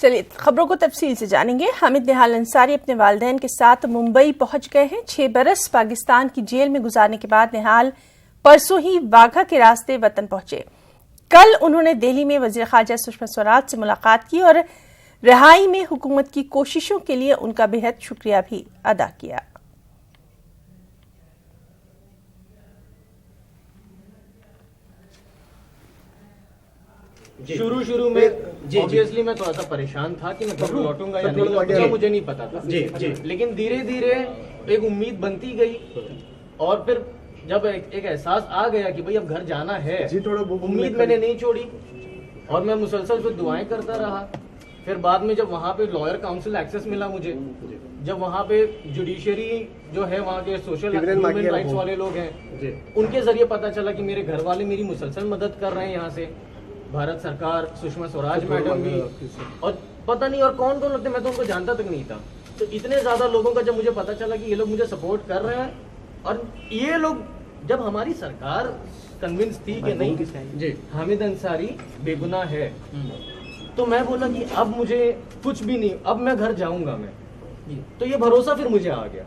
चलिए खबरों को तफसील से जानेंगे। हामिद निहाल अंसारी अपने वालिदैन के साथ मुंबई पहुंच गए हैं। 6 बरस पाकिस्तान की जेल में गुजारने के बाद निहाल परसों ही वाघा के रास्ते वतन पहुंचे। कल उन्होंने दिल्ली में वजीर ख़ारजा सुषमा स्वराज से मुलाकात की और रिहाई में हुकूमत की कोशिशों के लिए उनका बेहद शुक्रिया भी अदा किया। शुरू में ऑब्वियसली मैं थोड़ा सा परेशान था कि मैं कब लौटूंगा या नहीं लौटूंगा, मुझे नहीं पता था। लेकिन धीरे धीरे एक उम्मीद बनती गई और फिर जब एक एहसास आ गया कि भाई अब घर जाना है, उम्मीद मैंने नहीं छोड़ी और मैं मुसलसल फिर दुआएं करता रहा। फिर बाद में जब वहाँ पे लॉयर काउंसिल एक्सेस मिला मुझे, जब वहाँ पे जुडिशरी जो है वहाँ के सोशल ह्यूमन राइट्स वाले लोग हैं, उनके जरिए पता चला कि मेरे घर वाले मेरी मुसलसल मदद कर रहे हैं। यहाँ से भारत सरकार, सुषमा स्वराज मैडम भी, और पता नहीं और कौन कौन लगते, मैं तो उनको जानता तक नहीं था। तो इतने ज्यादा लोगों का जब मुझे पता चला कि ये लोग मुझे सपोर्ट कर रहे हैं, और ये लोग जब हमारी सरकार कन्विंस थी कि नहीं हामिद अंसारी बेगुनाह है, तो मैं बोला कि अब मुझे कुछ भी नहीं, अब मैं घर जाऊंगा मैं। तो ये भरोसा फिर मुझे आ गया।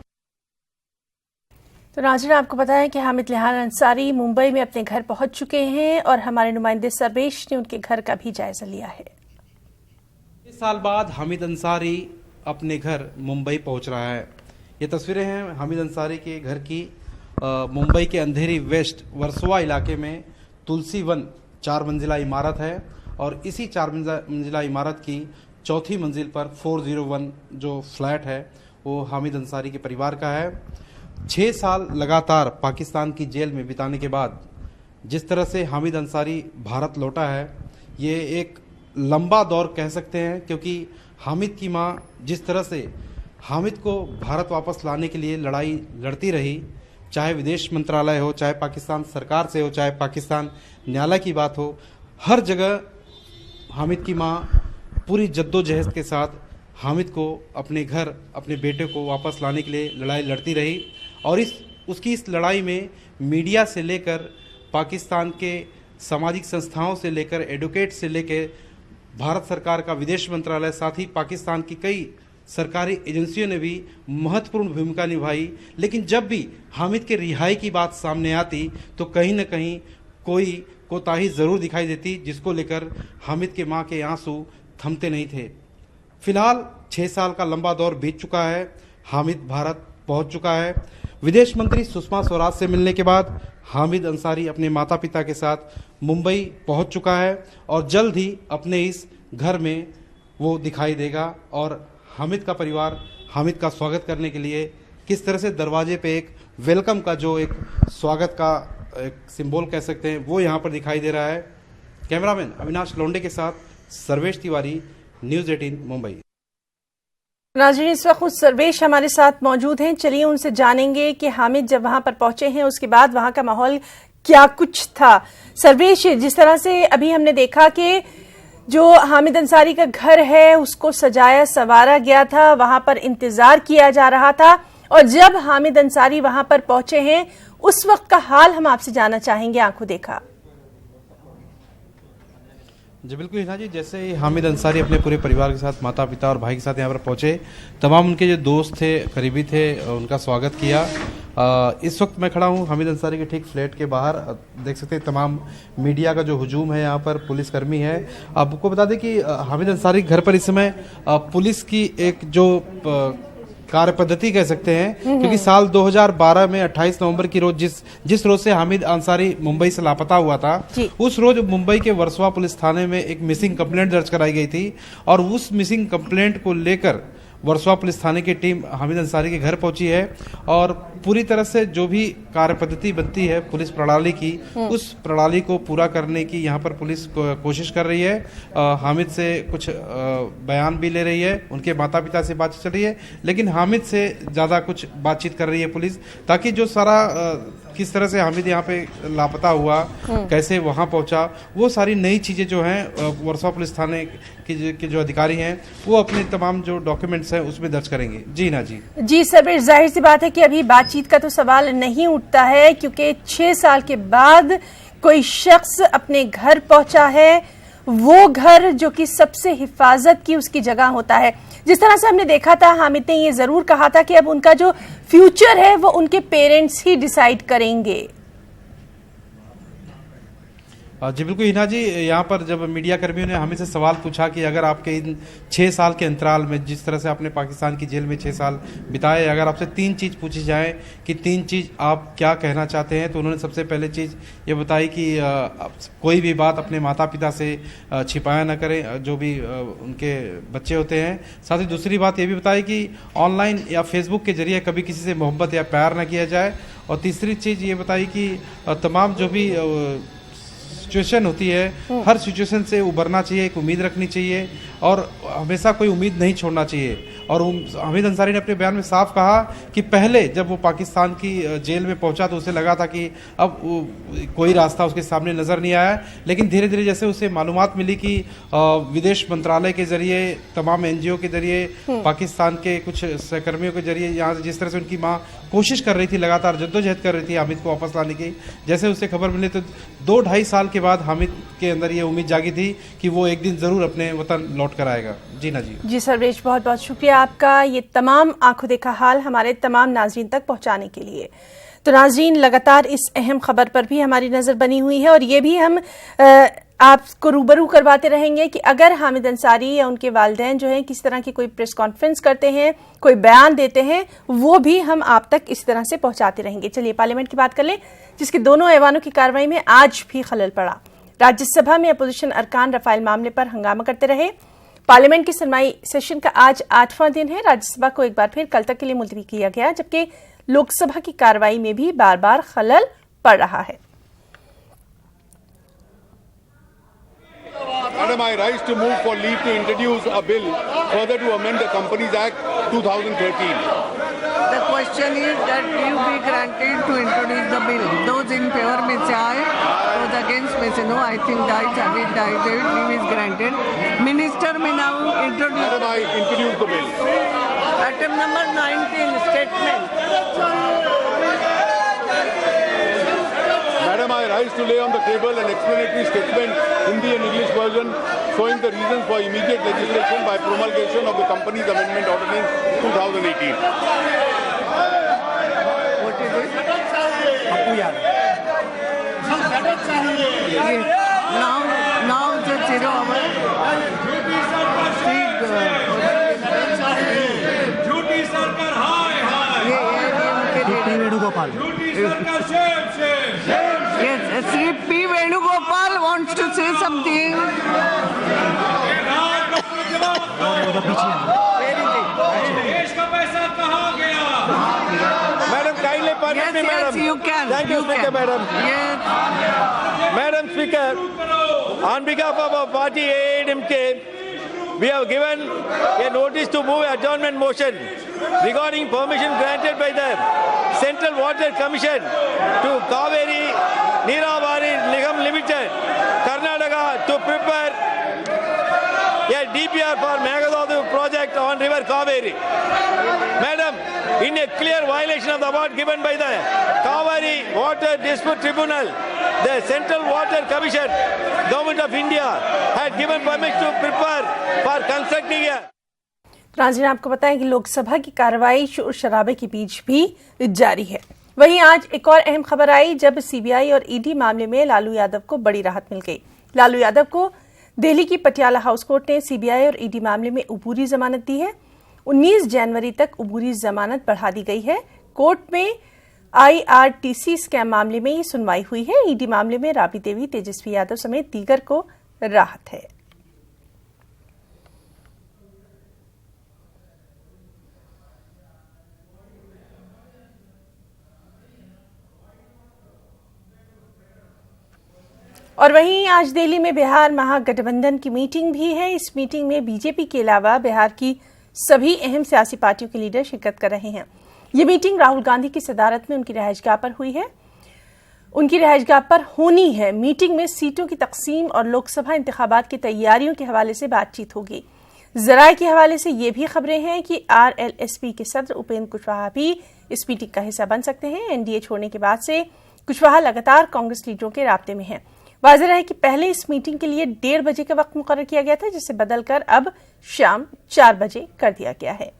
तो नाज़रीन, आपको बताएं कि हामिद निहाल अंसारी मुंबई में अपने घर पहुंच चुके हैं और हमारे नुमाइंदे सर्वेश ने उनके घर का भी जायजा लिया है। 20 साल बाद हामिद अंसारी अपने घर मुंबई पहुंच रहा है। ये तस्वीरें हैं हामिद अंसारी के घर की। मुंबई के अंधेरी वेस्ट वर्सोवा इलाके में तुलसी वन 4 मंजिला इमारत है और इसी 4 मंजिला इमारत की चौथी मंजिल पर 401 जो फ्लैट है वो हामिद अंसारी के परिवार का है। 6 साल लगातार पाकिस्तान की जेल में बिताने के बाद जिस तरह से हामिद अंसारी भारत लौटा है, ये एक लंबा दौर कह सकते हैं, क्योंकि हामिद की मां जिस तरह से हामिद को भारत वापस लाने के लिए लड़ाई लड़ती रही, चाहे विदेश मंत्रालय हो, चाहे पाकिस्तान सरकार से हो, चाहे पाकिस्तान न्यायालय की बात हो, हर जगह हामिद की मां पूरी जद्दोजहद के साथ हामिद को अपने घर, अपने बेटे को वापस लाने के लिए लड़ाई लड़ती रही। और उसकी इस लड़ाई में मीडिया से लेकर, पाकिस्तान के सामाजिक संस्थाओं से लेकर, एडवोकेट से लेकर, भारत सरकार का विदेश मंत्रालय, साथ ही पाकिस्तान की कई सरकारी एजेंसियों ने भी महत्वपूर्ण भूमिका निभाई। लेकिन जब भी हामिद के रिहाई की बात सामने आती तो कहीं न कहीं कोई कोताही ज़रूर दिखाई देती, जिसको लेकर हामिद के मां के आंसू थमते नहीं थे। फिलहाल 6 साल का लंबा दौर बीत चुका है। हामिद भारत पहुंच चुका है। विदेश मंत्री सुषमा स्वराज से मिलने के बाद हामिद अंसारी अपने माता पिता के साथ मुंबई पहुंच चुका है और जल्द ही अपने इस घर में वो दिखाई देगा। और हामिद का परिवार हामिद का स्वागत करने के लिए किस तरह से दरवाजे पे एक वेलकम का जो एक स्वागत का एक सिंबल कह सकते हैं, वो यहाँ पर दिखाई दे रहा है। कैमरामैन अविनाश लोंडे के साथ सर्वेश तिवारी, न्यूज़ 18 मुंबई। नाज़रीन, इस वक्त सर्वेश हमारे साथ मौजूद हैं। चलिए उनसे जानेंगे कि हामिद जब वहां पर पहुंचे हैं उसके बाद वहां का माहौल क्या कुछ था। सर्वेश, जिस तरह से अभी हमने देखा कि जो हामिद अंसारी का घर है उसको सजाया संवारा गया था, वहां पर इंतजार किया जा रहा था, और जब हामिद अंसारी वहां पर पहुंचे हैं उस वक्त का हाल हम आपसे जानना चाहेंगे, आंखों देखा। जी बिल्कुल हिना जी, जैसे ही हामिद अंसारी अपने पूरे परिवार के साथ, माता पिता और भाई के साथ यहाँ पर पहुँचे, तमाम उनके जो दोस्त थे, करीबी थे, उनका स्वागत किया। इस वक्त मैं खड़ा हूँ हामिद अंसारी के ठीक फ्लैट के बाहर। देख सकते हैं तमाम मीडिया का जो हुजूम है यहाँ पर, पुलिसकर्मी है। आपको बता दें कि हामिद अंसारी के घर पर इस समय पुलिस की एक जो कार्य पद्धति कह सकते हैं, क्योंकि साल 2012 में 28 नवंबर की रोज जिस रोज से हामिद अंसारी मुंबई से लापता हुआ था, उस रोज मुंबई के वर्सोवा पुलिस थाने में एक मिसिंग कंप्लेंट दर्ज कराई गई थी और उस मिसिंग कंप्लेंट को लेकर वर्सोवा पुलिस थाने की टीम हामिद अंसारी के घर पहुंची है और पूरी तरह से जो भी कार्य पद्धति बनती है पुलिस प्रणाली की, उस प्रणाली को पूरा करने की यहाँ पर पुलिस कोशिश कर रही है। हामिद से कुछ बयान भी ले रही है, उनके माता पिता से बातचीत चल रही है, लेकिन हामिद से ज़्यादा कुछ बातचीत कर रही है पुलिस, ताकि जो सारा किस तरह से हामिद यहाँ पे लापता हुआ, कैसे वहाँ पहुँचा, वो सारी नई चीज़ें जो हैं वर्सोवा पुलिस थाने के जो अधिकारी हैं वो अपने तमाम जो डॉक्यूमेंट्स हैं उसमें दर्ज करेंगे। जी ना जी सर, जाहिर सी बात है कि अभी बातचीत का तो सवाल नहीं उठता है, क्योंकि 6 साल के बाद कोई शख्स अपने घर पहुंचा है, वो घर जो कि सबसे हिफाजत की उसकी जगह होता है। जिस तरह से हमने देखा था, हामिद ने ये जरूर कहा था कि अब उनका जो फ्यूचर है वो उनके पेरेंट्स ही डिसाइड करेंगे। जी बिल्कुल हिना जी, यहाँ पर जब मीडिया कर्मियों ने हमें से सवाल पूछा कि अगर आपके इन 6 साल के अंतराल में, जिस तरह से आपने पाकिस्तान की जेल में 6 साल बिताए, अगर आपसे 3 चीज़ पूछी जाए कि 3 चीज़ आप क्या कहना चाहते हैं, तो उन्होंने सबसे पहले चीज़ ये बताई कि कोई भी बात अपने माता पिता से छिपाया ना करें, जो भी उनके बच्चे होते हैं। साथ ही दूसरी बात ये भी बताई कि ऑनलाइन या फेसबुक के जरिए कभी किसी से मोहब्बत या प्यार ना किया जाए। और तीसरी चीज़ ये बताई कि तमाम जो भी सिचुएशन होती है, हर सिचुएशन से उबरना चाहिए, एक उम्मीद रखनी चाहिए और हमेशा कोई उम्मीद नहीं छोड़ना चाहिए। और हामिद अंसारी ने अपने बयान में साफ कहा कि पहले जब वो पाकिस्तान की जेल में पहुंचा तो उसे लगा था कि अब कोई रास्ता उसके सामने नज़र नहीं आया, लेकिन धीरे धीरे जैसे उसे मालूमात मिली कि विदेश मंत्रालय के जरिए, तमाम NGO के जरिए, पाकिस्तान के कुछ सहकर्मियों के जरिए, यहाँ जिस तरह से उनकी माँ कोशिश कर रही थी, लगातार जद्दोजहद कर रही थी हामिद को वापस लाने की, जैसे उसे खबर मिली तो 2-2.5 साल के बाद हामिद के अंदर ये उम्मीद जागी थी कि वो एक दिन ज़रूर अपने वतन लौट कर आएगा। जी ना जी। जी सर्वेश, बहुत बहुत शुक्रिया आपका ये तमाम आंखों देखा हाल हमारे तमाम नाज़रीन तक पहुंचाने के लिए। तो नाज़रीन, लगातार इस अहम खबर पर भी हमारी नज़र बनी हुई है और ये भी हम आपको रूबरू करवाते रहेंगे कि अगर हामिद अंसारी या उनके वालिदैन जो हैं किस तरह की कोई प्रेस कॉन्फ्रेंस करते हैं, कोई बयान देते हैं, वो भी हम आप तक इस तरह से पहुंचाते रहेंगे। चलिए पार्लियामेंट की बात कर लें, जिसके दोनों ऐवानों की कार्रवाई में आज भी खलल पड़ा। राज्यसभा में अपोजिशन अरकान रफाल मामले पर हंगामा करते रहे। पार्लियामेंट की सुनवाई सेशन का आज 8वां दिन है। राज्यसभा को एक बार फिर कल तक के लिए मुलतवी किया गया, जबकि लोकसभा की कार्रवाई में भी बार बार खलल पड़ रहा है। Madam, I rise to move for leave to introduce a bill further to amend the Companies Act 2013. The question is that you be granted to introduce the bill. Those in favor may say aye, those against may say no. I think that leave is granted. Minister may now introduce. Madam, I introduce the bill. Item number 19, statement. Madam, I rise to lay on the table an explanatory statement, Hindi and English version, showing the reasons for immediate legislation by promulgation of the Companies Amendment Ordinance 2018. What is it? Now the 0 hour. झूठी सरकार हाय हाय Venugopal. Yes, Sri P. Venugopal wants to say something. देश का पैसा कहाँ गया? Madam, kindly permit me, madam. Yes, you can. Thank you, Speaker, madam. Yes. Madam Speaker, on behalf of our party AADMK, we have given a notice to move adjournment motion regarding permission granted by the Central Water Commission to Kaveri Neeravari Nigam Limited, Karnataka, to prepare a DPR for Meghadadu project on River Kaveri. Madam, in a clear violation of the award given by the Kaveri Water Dispute Tribunal, the Central Water Commission, Government of India, had given permission to prepare for constructing a. नाज़रीन, आपको बताएं कि लोकसभा की कार्रवाई शोर शराबे के बीच भी जारी है। वहीं आज एक और अहम खबर आई जब CBI और ED मामले में लालू यादव को बड़ी राहत मिल गई। लालू यादव को दिल्ली की पटियाला हाउस कोर्ट ने CBI और ED मामले में अबूरी जमानत दी है। 19 जनवरी तक अबूरी जमानत बढ़ा दी गई है। कोर्ट में IRTC स्कैम मामले में ये सुनवाई हुई है। ED मामले में राबड़ी देवी, तेजस्वी यादव समेत दीगर को राहत है। और वहीं आज दिल्ली में बिहार महागठबंधन की मीटिंग भी है। इस मीटिंग में बीजेपी के अलावा बिहार की सभी अहम सियासी पार्टियों के लीडर शिरकत कर रहे हैं। ये मीटिंग राहुल गांधी की सदारत में उनकी रिहायशगाह पर हुई है, उनकी रिहायशगाह पर होनी है। मीटिंग में सीटों की तकसीम और लोकसभा इंतखाबात की तैयारियों के हवाले से बातचीत होगी। जराये के हवाले से ये भी खबरें हैं कि RLSP के सदर उपेंद्र कुशवाहा भी इस मीटिंग का हिस्सा बन सकते हैं। NDA छोड़ने के बाद से कुशवाहा लगातार कांग्रेस लीडरों के राब्ते में हैं। वाज़ेह है कि पहले इस मीटिंग के लिए 1:30 बजे का वक्त मुकर्रर किया गया था, जिसे बदलकर अब शाम 4 बजे कर दिया गया है।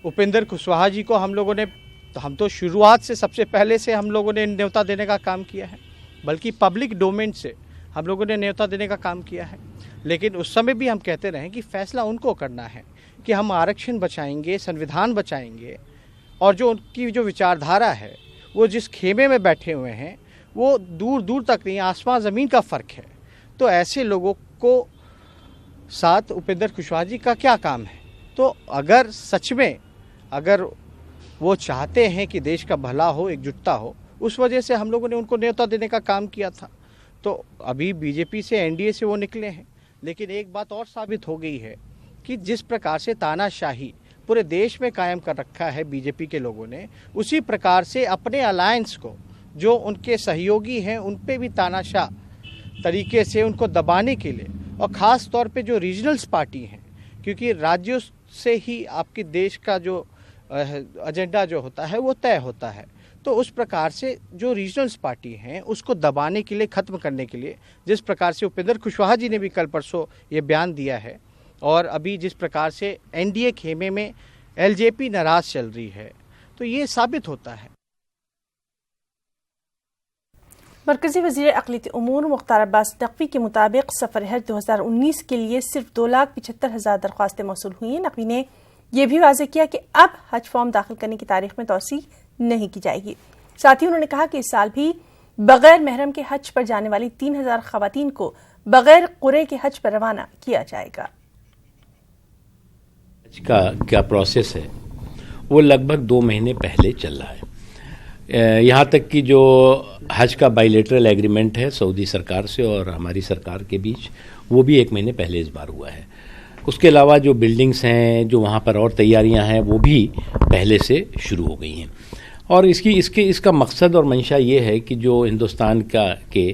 उपेंद्र कुशवाहा जी को हम तो शुरुआत से सबसे पहले से हम लोगों ने न्योता देने का काम किया है, बल्कि पब्लिक डोमेन से हम लोगों ने न्योता देने का काम किया है। लेकिन उस समय भी हम कहते रहे कि फैसला उनको करना है कि हम आरक्षण बचाएंगे, संविधान बचाएंगे, और जो उनकी जो विचारधारा है, वो जिस खेमे में बैठे हुए हैं वो दूर दूर तक नहीं, आसमान ज़मीन का फ़र्क है। तो ऐसे लोगों को साथ उपेंद्र कुशवाहा जी का क्या काम है? तो अगर सच में वो चाहते हैं कि देश का भला हो, एकजुटता हो, उस वजह से हम लोगों ने उनको न्योता देने का काम किया था। तो अभी बीजेपी से, एनडीए से वो निकले हैं, लेकिन एक बात और साबित हो गई है कि जिस प्रकार से तानाशाही पूरे देश में कायम कर रखा है बीजेपी के लोगों ने, उसी प्रकार से अपने अलायंस को, जो उनके सहयोगी हैं, उन पे भी तानाशाह तरीके से उनको दबाने के लिए, और ख़ास तौर पे जो रीजनल्स पार्टी हैं, क्योंकि राज्यों से ही आपके देश का जो एजेंडा जो होता है वो तय होता है। तो उस प्रकार से जो रीजनल्स पार्टी हैं उसको दबाने के लिए, ख़त्म करने के लिए, जिस प्रकार से उपेंद्र कुशवाहा जी ने भी कल परसों ये बयान दिया है, और अभी जिस प्रकार से एनडीए खेमे में एलजेपी नाराज चल रही है, तो ये साबित होता है। मरकजी वज़ीर अक़लियती उमूर मुख्तार अब्बास नकवी के मुताबिक सफ़र हज 2019 के लिए सिर्फ 2,75,000 दरख्वास्तें मौसूल हुई हैं। नकवी ने यह भी वाज़ेह किया कि अब हज फॉर्म दाखिल करने की तारीख में तौसी नहीं की जाएगी। साथ ही उन्होंने कहा कि इस साल भी बगैर महरम के हज पर जाने वाली 3,000 ख़वातीन को बगैर क़ुरे के हज पर रवाना किया जाएगा। हज का क्या प्रोसेस है वो लगभग 2 महीने पहले चल रहा है। यहाँ तक कि जो हज का बायलैटरल एग्रीमेंट है सऊदी सरकार से और हमारी सरकार के बीच, वो भी 1 महीने पहले इस बार हुआ है। उसके अलावा जो बिल्डिंग्स हैं, जो वहाँ पर और तैयारियाँ हैं, वो भी पहले से शुरू हो गई हैं। और इसका मकसद और मंशा ये है कि जो हिंदुस्तान के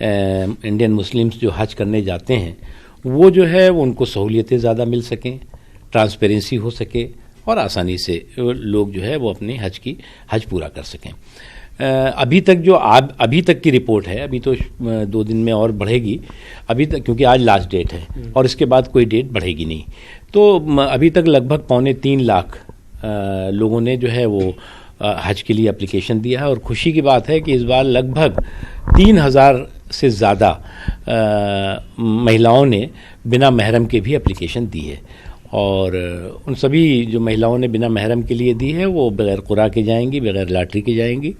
इंडियन मुस्लिम्स जो हज करने जाते हैं, वो जो है वो उनको सहूलियतें ज़्यादा मिल सकें, ट्रांसपेरेंसी हो सके, और आसानी से लोग जो है वो अपने हज पूरा कर सकें। अभी तक की रिपोर्ट है, अभी तो 2 दिन में और बढ़ेगी, अभी तक, क्योंकि आज लास्ट डेट है और इसके बाद कोई डेट बढ़ेगी नहीं। तो अभी तक लगभग 2.25 लाख लोगों ने जो है वो हज के लिए एप्लीकेशन दिया है। और खुशी की बात है कि इस बार लगभग 3,000 से ज़्यादा महिलाओं ने बिना महरम के भी एप्लीकेशन दी है। और उन सभी जो महिलाओं ने बिना महरम के लिए दी है वो बगैर क़ुरा के जाएंगी, बगैर लॉटरी के जाएंगी।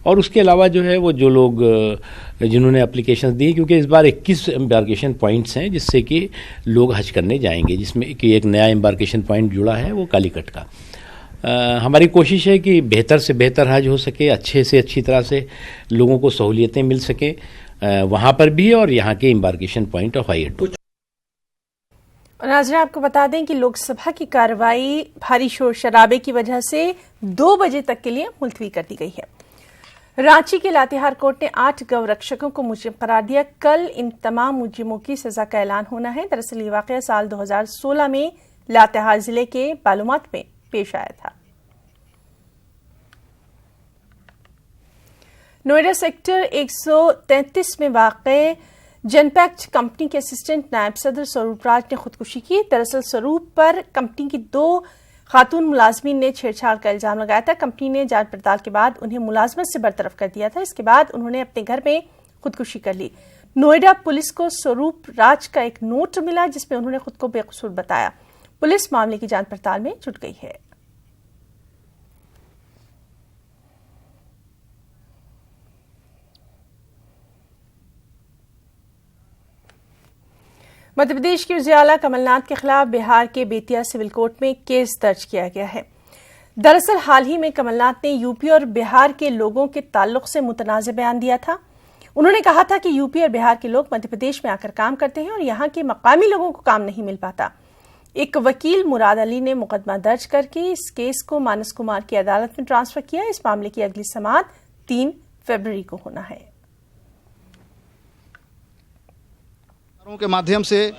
और उसके अलावा जो है वो जो लोग जिन्होंने एप्लीकेशन दी, क्योंकि इस बार 21 एम्बार्केशन पॉइंट्स हैं जिससे कि लोग हज करने जाएंगे, जिसमें कि एक नया एम्बार्केशन पॉइंट जुड़ा है वो कालीकट का। हमारी कोशिश है कि बेहतर से बेहतर हज हो सके, अच्छे से अच्छी तरह से लोगों को सहूलियतें मिल सकें वहाँ पर भी, और यहाँ के एम्बार्केशन पॉइंट ऑफ हाई। नाज़रीन, आपको बता दें कि लोकसभा की कार्रवाई भारी शोर शराबे की वजह से 2 बजे तक के लिए मुलतवी कर दी गई है। रांची के लातेहार कोर्ट ने 8 गौरक्षकों को मुजरिम करार दिया। कल इन तमाम मुजरिमों की सजा का ऐलान होना है। दरअसल ये वाक़या साल 2016 में लातेहार जिले के बालूमात में पेश आया था। नोएडा सेक्टर 133 में वाक़ जनपैक्ट कंपनी के असिस्टेंट नायब सदर स्वरूप राज ने खुदकुशी की। दरअसल स्वरूप पर कंपनी की 2 खातून मुलाजमीन ने छेड़छाड़ का इल्जाम लगाया था। कंपनी ने जांच पड़ताल के बाद उन्हें मुलाजमत से बरतरफ कर दिया था। इसके बाद उन्होंने अपने घर में खुदकुशी कर ली। नोएडा पुलिस को स्वरूप राज का एक नोट मिला जिसमें उन्होंने खुद को बेकसूर बताया। पुलिस मामले की जांच पड़ताल में जुट गई है। मध्य प्रदेश के वज़ीर-ए-आला कमलनाथ के खिलाफ बिहार के बेतिया सिविल कोर्ट में केस दर्ज किया गया है। दरअसल हाल ही में कमलनाथ ने यूपी और बिहार के लोगों के ताल्लुक से मुतनाज़ बयान दिया था। उन्होंने कहा था कि यूपी और बिहार के लोग मध्य प्रदेश में आकर काम करते हैं और यहाँ के मकामी लोगों को काम नहीं मिल पाता। एक वकील मुराद अली ने मुकदमा दर्ज करके इस केस को मानस कुमार की अदालत में ट्रांसफर किया। इस मामले की अगली समाअत 3 फरवरी को होना है। के माध्यम से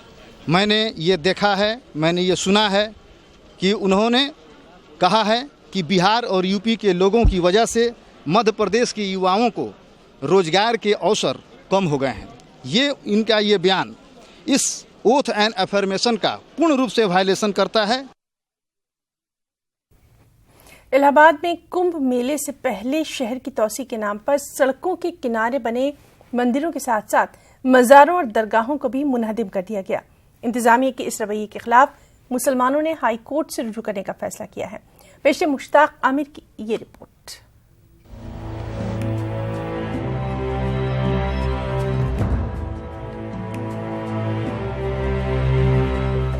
मैंने ये देखा है, मैंने ये सुना है कि उन्होंने कहा है कि बिहार और यूपी के लोगों की वजह से मध्य प्रदेश के युवाओं को रोजगार के अवसर कम हो गए हैं। ये इनका ये बयान इस ओथ एंड अफर्मेशन का पूर्ण रूप से वायलेशन करता है। इलाहाबाद में कुंभ मेले से पहले शहर की तौसी के नाम पर सड़कों के किनारे बने मंदिरों के साथ साथ मज़ारों और दरगाहों को भी मुनहदिम कर दिया गया। इंतजामिया के इस रवैये के खिलाफ मुसलमानों ने हाई कोर्ट से रुजू करने का फैसला किया है। पेश है मुश्ताक आमिर की ये रिपोर्ट।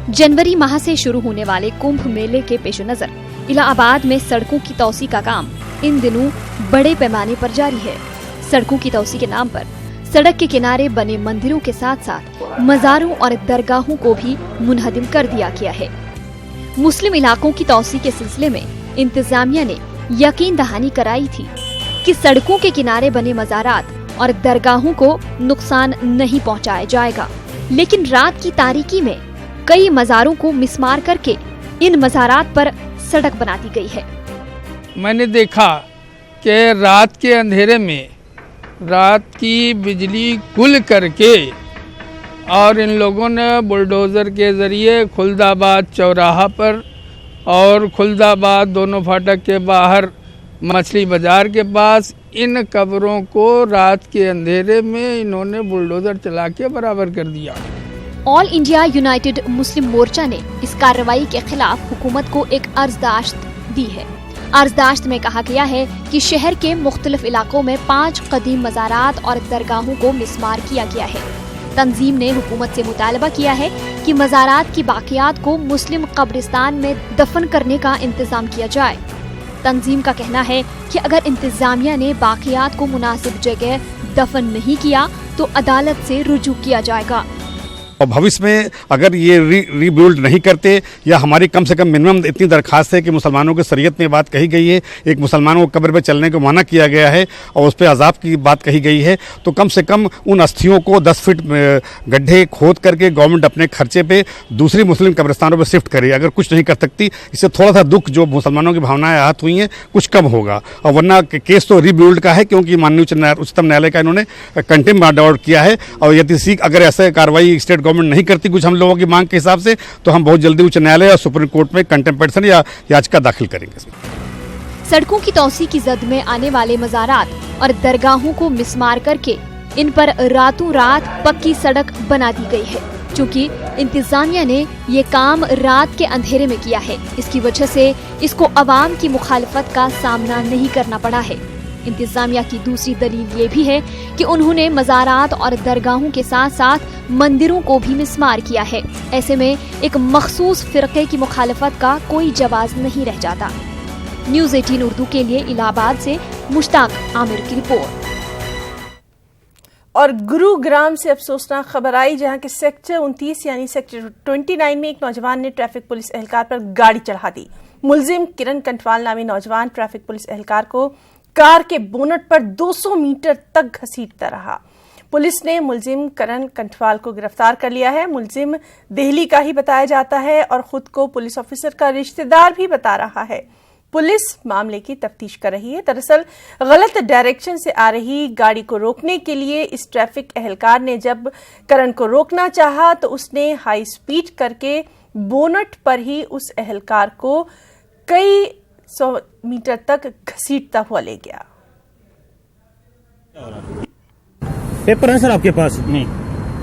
जनवरी माह से शुरू होने वाले कुंभ मेले के पेश नजर इलाहाबाद में सड़कों की तौसी का काम इन दिनों बड़े पैमाने पर जारी है। सड़कों की तौसी के नाम पर सड़क के किनारे बने मंदिरों के साथ साथ मज़ारों और दरगाहों को भी मुनहदिम कर दिया गया है। मुस्लिम इलाकों की तौसी के सिलसिले में इंतजामिया ने यकीन दहानी कराई थी कि सड़कों के किनारे बने मज़ारात और दरगाहों को नुकसान नहीं पहुंचाया जाएगा, लेकिन रात की तारीकी में कई मज़ारों को मिसमार करके इन मज़ारात पर सड़क बना दी गई है। मैंने देखा कि रात के अंधेरे में रात की बिजली गुल करके और इन लोगों ने बुलडोज़र के ज़रिए खुलदाबाद चौराहा पर और खुलदाबाद दोनों फाटक के बाहर मछली बाज़ार के पास इन कब्रों को रात के अंधेरे में इन्होंने बुलडोज़र चला के बराबर कर दिया। ऑल इंडिया यूनाइटेड मुस्लिम मोर्चा ने इस कार्रवाई के खिलाफ हुकूमत को एक अर्जदाश्त दी है। अर्जदाश्त में कहा गया है कि शहर के मुख्तलिफ इलाकों में 5 कदीम मज़ारात और दरगाहों को मिसमार किया गया है। तंजीम ने हुकूमत से मुतालबा किया है कि मज़ारात की बाकियात को मुस्लिम कब्रिस्तान में दफन करने का इंतजाम किया जाए। तंजीम का कहना है कि अगर इंतजामिया ने बाकियात को मुनासिब जगह दफन नहीं किया तो अदालत से रुजू किया जाएगा। और भविष्य में अगर ये रीबिल्ड नहीं करते या हमारी कम से कम मिनिमम इतनी दरखास्त है कि मुसलमानों की शरीयत में बात कही गई है, एक मुसलमानों को कब्र पे चलने को मना किया गया है और उस पर अजाब की बात कही गई है, तो कम से कम उन अस्थियों को 10 फीट गड्ढे खोद करके गवर्नमेंट अपने खर्चे पे दूसरी मुस्लिम कब्रिस्तानों पर शिफ्ट करे। अगर कुछ नहीं कर सकती, इससे थोड़ा सा दुख जो मुसलमानों की भावनाएं आहत हुई हैं कुछ कम होगा। और वरना केस तो रीबिल्ड का है, क्योंकि माननीय उच्चतम न्यायालय का इन्होंने कंटेम्प्ट ऑर्डर किया है और यदि अगर ऐसा कार्रवाई स्टेट गवर्नमेंट नहीं करती कुछ हम लोगों की मांग के हिसाब से, तो हम बहुत जल्दी उच्च न्यायालय और सुप्रीम कोर्ट में कंटेम्प्ट या याचिका दाखिल करेंगे। सड़कों की तौसी की जद में आने वाले मज़ारात और दरगाहों को मिसमार करके इन पर रातों रात पक्की सड़क बना दी गई है। चूँकि इंतजामिया ने ये काम रात के अंधेरे में किया है, इसकी वजह से इसको अवाम की मुखालफत का सामना नहीं करना पड़ा है। इंतजामिया की दूसरी दलील ये भी है कि उन्होंने मज़ारात और दरगाहों के साथ साथ मंदिरों को भी मिसमार किया है। ऐसे में एक मखसूस फिरके की मुखालफत का कोई जवाज नहीं रह जाता। न्यूज़ 18 उर्दू के लिए इलाहाबाद से मुश्ताक आमिर की रिपोर्ट। और गुरुग्राम से अफसोसनाक खबर आई, जहां के सेक्टर 29 यानी सेक्टर 29 में एक नौजवान ने ट्रैफिक पुलिस एहलकार पर गाड़ी चढ़ा दी। मुलजिम किरण कंठवाल नामी नौजवान ट्रैफिक पुलिस एहलकार को कार के बोनट पर 200 मीटर तक घसीटता रहा। पुलिस ने मुलजिम करण कंठवाल को गिरफ्तार कर लिया है। मुलजिम दिल्ली का ही बताया जाता है और खुद को पुलिस ऑफिसर का रिश्तेदार भी बता रहा है। पुलिस मामले की तफ्तीश कर रही है। दरअसल गलत डायरेक्शन से आ रही गाड़ी को रोकने के लिए इस ट्रैफिक एहलकार ने जब करण को रोकना चाहा तो उसने हाई स्पीड करके बोनट पर ही उस एहलकार को कई 100 मीटर तक घसीटता हुआ ले गया। पेपर है सर आपके पास? नहीं,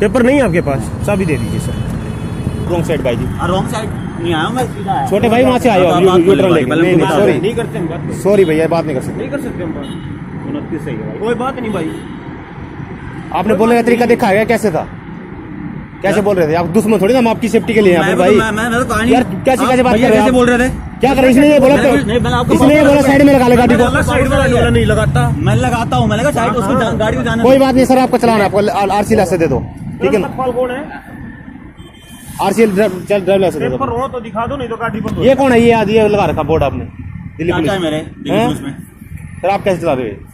पेपर नहीं है आपके पास? चाबी दे दीजिए सर। रॉन्ग साइड भाई जी। रॉन्ग साइड नहीं आया मैं, सीधा आया। छोटे भाई वहाँ से आए हो यूटर्न लेके। नहीं सॉरी, नहीं करते हम बात। सॉरी भैया, बात नहीं कर सकते। नहीं कर सकते हम बात। 29 सही है, कोई बात नहीं भाई। आपने बोलने का तरीका देखा है कैसे था? कैसे बोल रहे थे आप? दुश्मन थोड़ी ना, हम आपकी सेफ्टी के लिए यहाँ पे भाई। यार कैसे कैसे बात कर रहे बोल रहे थे? क्या कर रहे? इसने ये बोला, इसने ये बोला साइड में लगा ले गाड़ी को। साइड में नहीं लगाता, मैं लगाता हूँ। मैंने कहा साइड उसको गाड़ी में जाना। कोई बात नहीं सर, आपको चलाना है, आपको आरसी लाइसेंस दे दो, ठीक है ना? आरसी ड्राइवर लाइसेंस दे दो। तो दिखा दो, नहीं तो गाड़ी पर। ये कौन है? ये लगा रखा बोर्ड आपने दिल्ली पुलिस में। सर आप कैसे चला रहे हो?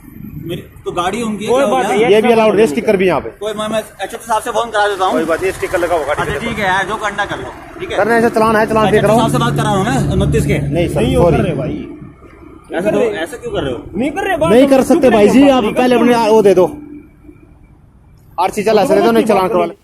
तो गाड़ी उनकी कोई बात नहीं, ये भी अलाउड है। स्टिकर भी यहाँ पे कोई, मैं एचओ साहब से फोन करा देता हूँ। कोई बात नहीं, स्टिकर लगा होगा। अच्छा ठीक है यार, जो करना कर लो, ठीक है। करना है चलान है, चलान पे कराओ। साहब से बात करा रहा हूँ मैं 29 के। नहीं सर, सॉरी भाई, ऐसा क्यों कर रहे हो? नहीं कर सकते भाई जी, आप पहले अपने वो दे दो, आरसी चला सकते हो, नहीं चलान करवा ले।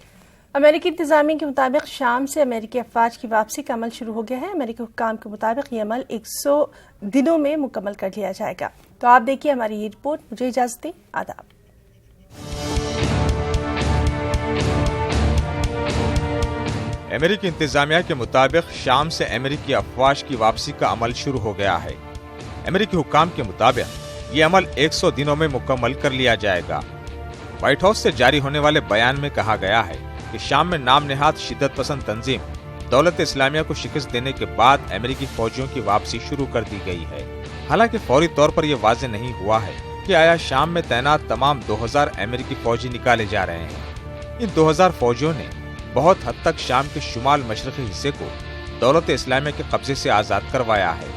अमेरिकी इंतजामिया के मुताबिक शाम से अमेरिकी अफवाज की वापसी का अमल शुरू हो गया है। अमेरिकी हुक्काम के मुताबिक ये अमल 100 दिनों में मुकम्मल कर लिया जाएगा। तो आप देखिए हमारी ये रिपोर्ट। मुझे इजाजत दी, आदाब। अमेरिकी इंतजामिया के मुताबिक शाम से अमेरिकी अफवाज की वापसी का अमल शुरू हो गया है। अमेरिकी हुक्काम के मुताबिक ये अमल 100 दिनों में मुकम्मल कर लिया जाएगा। व्हाइट हाउस से जारी होने वाले बयान में कहा गया है कि शाम में नाम नेहाद शिद्दत पसंद तंजीम दौलत इस्लामिया को शिकस्त देने के बाद अमेरिकी फौजियों की वापसी शुरू कर दी गई है। हालांकि फौरी तौर पर यह वाज़ेह नहीं हुआ है कि आया शाम में तैनात तमाम 2000 अमेरिकी फौजी निकाले जा रहे हैं। इन 2000 फौजियों ने बहुत हद तक शाम के शुमाल मशरक़ी हिस्से को दौलत इस्लामिया के कब्जे से आज़ाद करवाया है।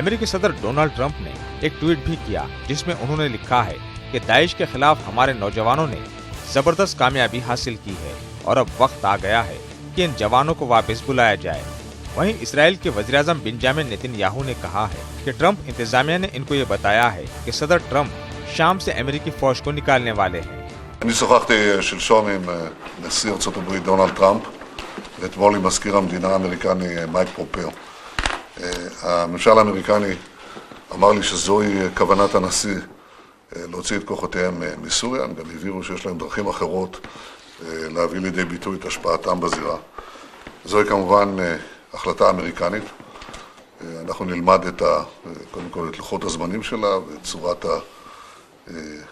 अमेरिकी सदर डोनाल्ड ट्रंप ने एक ट्वीट भी किया जिसमें उन्होंने लिखा है कि दाइश के खिलाफ हमारे नौजवानों ने जबरदस्त कामयाबी हासिल की है और अब वक्त आ गया है कि इन जवानों को वापस बुलाया जाए। वहीं इसराइल के वज़ीर-ए-आज़म बेंजामिन नेतन्याहू ने कहा है कि ट्रंप इंतजामिया ने इनको ये बताया है कि सदर ट्रंप शाम से अमेरिकी फौज को निकालने वाले हैं। אני שוחחתי שלשום עם נשיא ארצות הברית דונלד טראמפ ואתמול עם מזכיר המדינה האמריקני מייק פומפאו. הממשל האמריקני אמר לי שזוהי כוונת הנשיא להוציא את כוחותיהם מסוריה. הם גם הבהירו שיש להם דרכים אחרות להביא לידי ביטוי את השפעתם בזירה. זוהי כמובן החלטה אמריקנית. אנחנו נלמד קודם כל את לוחות הזמנים שלה ואת צורת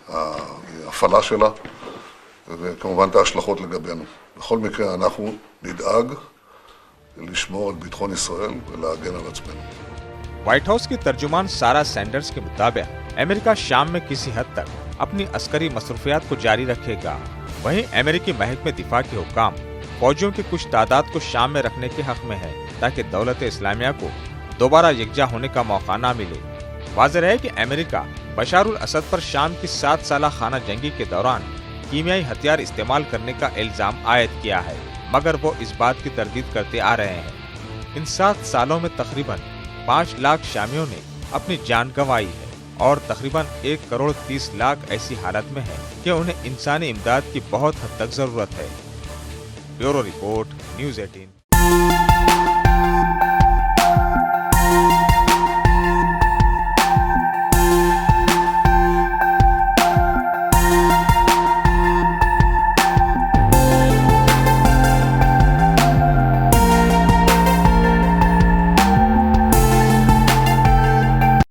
ההפעלה שלה וכמובן את ההשלכות לגבינו. בכל מקרה אנחנו נדאג לשמור על ביטחון ישראל ולהגן על עצמנו. व्हाइट हाउस की तर्जुमान सारा सैंडर्स के मुताबिक अमेरिका शाम में किसी हद तक अपनी अस्करी मसरूफियात को जारी रखेगा। वहीं अमेरिकी महकमे दिफा के हुक्काम फौजियों की कुछ तादाद को शाम में रखने के हक में है ताकि दौलत इस्लामिया को दोबारा यकजा होने का मौका न मिले। वाज़ेह है कि अमेरिका बशारुल असद पर शाम की 7 साला खाना जंगी के दौरान कीमियाई हथियार इस्तेमाल करने का इल्जाम आयद किया है, मगर वो इस बात की तरदीद करते आ रहे हैं। इन 7 सालों में तकरीबन 5 लाख शामियों ने अपनी जान गंवाई है और तकरीबन 1 करोड़ 30 लाख ऐसी हालत में है कि उन्हें इंसानी इमदाद की बहुत हद तक जरूरत है। Bureau report, news 18।